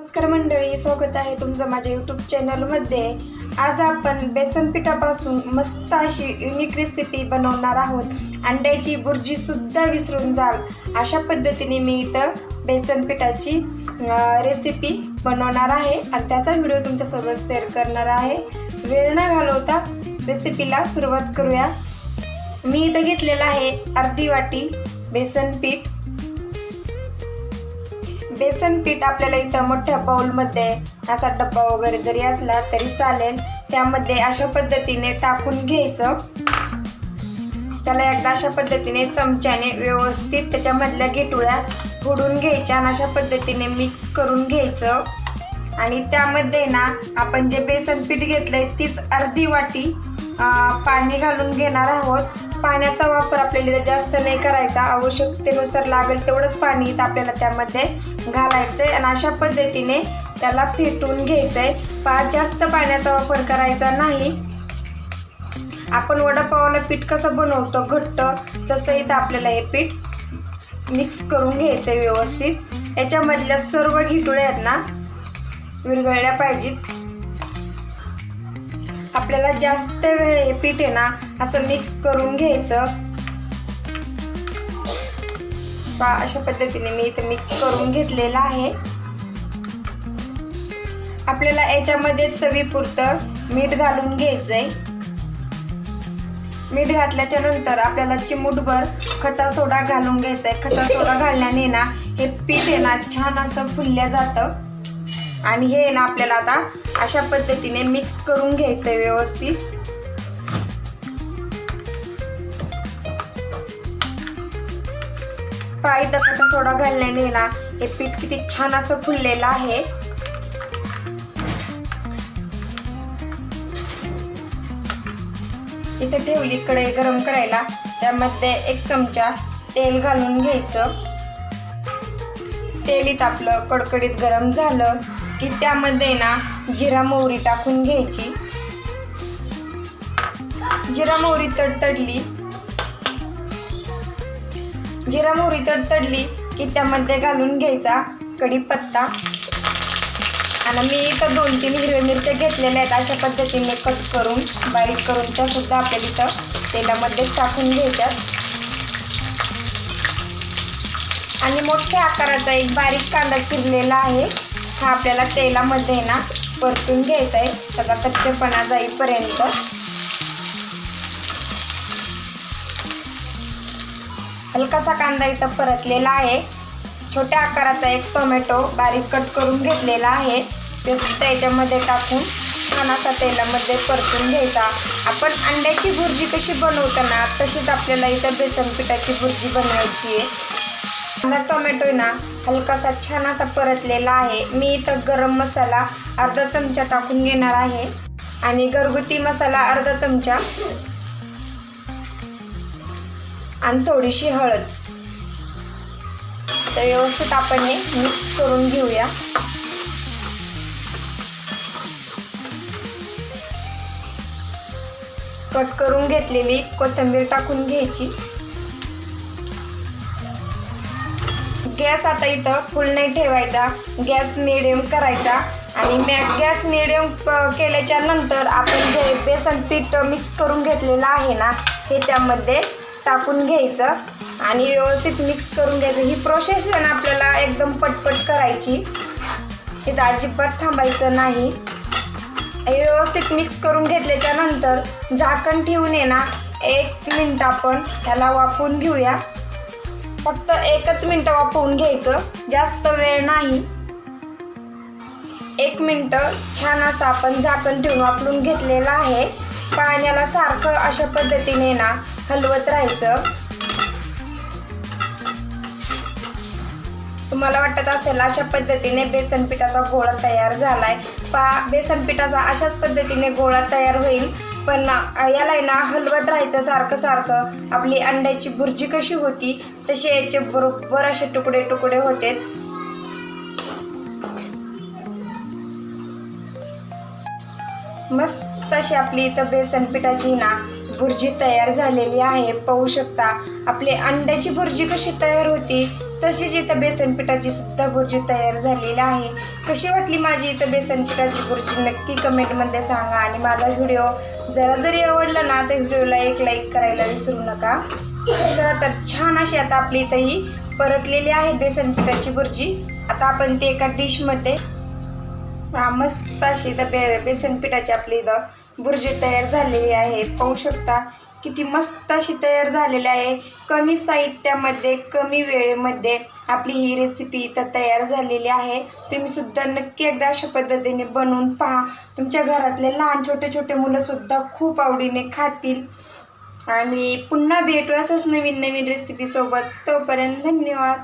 नमस्कार मंडळी, स्वागत आहे तुमचं माझ्या यूट्यूब चॅनलमध्ये। आज आपण बेसन पिठापासून मस्त अशी युनिक रेसिपी बनवणार आहोत। अंड्याची बुर्जी सुद्धा विसरून जाल अशा पद्धतीने मी इथं बेसन पिठाची रेसिपी बनवणार आहे आणि त्याचा व्हिडिओ तुमच्यासोबत शेअर करणार आहे। वेळ न घालवता रेसिपीला सुरुवात करूया। मी इथं घेतलेला आहे अर्धी वाटी बेसन पीठ। बेसन पीठ आपल्याला इथं मोठ्या बाउलमध्ये असा डब्बा वगैरे जरी असला तरी चालेल, त्यामध्ये अशा पद्धतीने टाकून घ्यायचं। त्याला एकदा अशा पद्धतीने चमच्याने व्यवस्थित त्याच्यामधल्या गिटुळ्या फोडून घ्यायच्या आणि अशा पद्धतीने मिक्स करून घ्यायचं। आणि त्यामध्ये ना आपण जे बेसन पीठ घेतलंय तीच अर्धी वाटी पाणी घालून घेणार आहोत। पाण्याचा वापर आपल्याला जास्त नाही करायचा, आवश्यकतेनुसार लागेल तेवढंच पाणी आपल्याला त्यामध्ये घालायचंय आणि अशा पद्धतीने त्याला फेटून घ्यायचंय। फार जास्त पाण्याचा वापर करायचा नाही। आपण वडापावाला पीठ कसं बनवतो घट्ट, तसं इथं आपल्याला हे पीठ मिक्स करून घ्यायचंय व्यवस्थित। याच्यामधल्या सर्व गिटुळ्या आहेत ना विरघळल्या पाहिजेत। आपल्याला जास्त वेळ हे पीठ आहे ना असं मिक्स करून घ्यायचं। अशा पद्धतीने मी इथे मिक्स करून घेतलेला आहे। आपल्याला याच्यामध्ये चवीपुरतं मीठ घालून घ्यायचंय। मीठ घातल्याच्या नंतर आपल्याला चिमूटभर खता सोडा घालून घ्यायचा आहे। खता सोडा घालण्याने ना हे पीठ आहे ना छान असं फुलल्या जातं आणि हे ना आपल्याला आता अशा पद्धतीने मिक्स करून घ्यायचंय व्यवस्थित। इथं खता सोडा घालण्याने ना हे पीठ किती छान असं फुललेलं आहे। इथे ठेवली कढई गरम करायला, त्यामध्ये 1 चमचा तेल घालून घ्यायचं। तेल इथं आपलं कडकडीत गरम झालं की त्यामध्ये ना जिरा मोहरी टाकून घ्यायची। जिरा मोहरी तडतडली की त्यामध्ये घालून घ्यायचा कढीपत्ता आणि मी इथं 2-3 हिरव्या मिरच्या घेतलेल्या आहेत। अशा पद्धतीने कट करून बारीक करून त्या सुद्धा आपल्याला इथं तेलामध्ये टाकून घ्यायच्या आणि मोठ्या आकाराचा एक बारीक कांदा चिरलेला आहे, हा आपल्याला तेलामध्ये ना परतून घ्यायचा आहे त्याचा कच्चेपणा जाईपर्यंत। हलकासा कांदा इथं परतलेला आहे। छोट्या आकाराचा एक टोमॅटो बारीक कट करून घेतलेला आहे, ते सुद्धा याच्यामध्ये टाकून छान असा तेलामध्ये परतून घ्यायचा। आपण अंड्याची बुर्जी कशी बनवतो ना तशीच आपल्याला इथं बेसन पिठाची बुर्जी बनवायची आहे। कांदा टोमॅटो ना हलकासा छान असा परतलेला आहे। मी इथं गरम मसाला अर्धा चमचा टाकून घेणार आहे आणि घरगुती मसाला अर्धा चमचा आणि थोडीशी हळद। तर व्यवस्थित आपण हे मिक्स करून घेऊया। कट करून घेतलेली कोथिंबीर टाकून घ्यायची। गॅस आता इथं फुल नाही ठेवायचा, गॅस मिडियम करायचा आणि गॅस मिडियम केल्याच्या नंतर आपण जे बेसन पीठ मिक्स करून घेतलेलं आहे ना हे त्यामध्ये टाकून घ्यायचं आणि व्यवस्थित मिक्स करून घ्यायचं। ही प्रोसेस आहे ना आपल्याला एकदम पटपट करायची, इथं अजिबात थांबायचं नाही। हे व्यवस्थित मिक्स करून घेतल्याच्या नंतर झाकण ठेवून आहे ना 1 मिनिट आपण ह्याला वाफवून घेऊया। फक्त 1च मिनिट वाफवून घ्यायचं, जास्त वेळ नाही। 1 मिनिट छान असं आपण झाकण ठेवून वाफवून घेतलेलं आहे। पाण्याला सारखं अशा पद्धतीने ना हलवत राहायचं। तुम्हाला वाटत असेल अशा पद्धतीने बेसन पिठाचा गोळा तयार झालाय। बेसन पिठाचा अशाच पद्धतीने गोळा तयार होईल, पण याला ना हलवत राहायचं सारखं सारखं। आपली अंड्याची बुर्जी कशी होती तसे याचे बरोबर असे तुकडे तुकडे होते। मस्त अशी आपली इथं बेसन पिठाची ना बुर्जी तयार झालेली आहे। पाहू शकता आपली अंड्याची बुर्जी कशी तयार होती तशीच इथं बेसन पिठाची सुद्धा भुर्जी तयार झालेली आहे. कशी वाटली माझी इथं बेसन पिठाची भुर्जी नक्की कमेंटमध्ये सांगा. आणि माझा व्हिडिओ जरा जरी आवडला ना तर व्हिडिओला एक लाईक करायला विसरू नका. चला तर छान अशी आता आपली इथं ही परतलेली आहे बेसन पिठाची भुर्जी. आता आपण ती एका डिशमध्ये मस्त अशी इथं बेसन पिठाची आपली इथं भुर्जी तयार झालेली आहे. पाहू शकता किती मस्त अशी तयार झालेली आहे. कमी साहित्यामध्ये कमी वेळेमध्ये आपली ही रेसिपी इथं तयार झालेली आहे. तुम्ही सुद्धा नक्की एकदा अशा पद्धतीने बनवून पहा. तुमच्या घरातले लहान छोटे छोटे मुलंसुद्धा खूप आवडीने खातील. आणि पुन्हा भेटू असंच नवीन नवीन रेसिपीसोबत. तोपर्यंत धन्यवाद.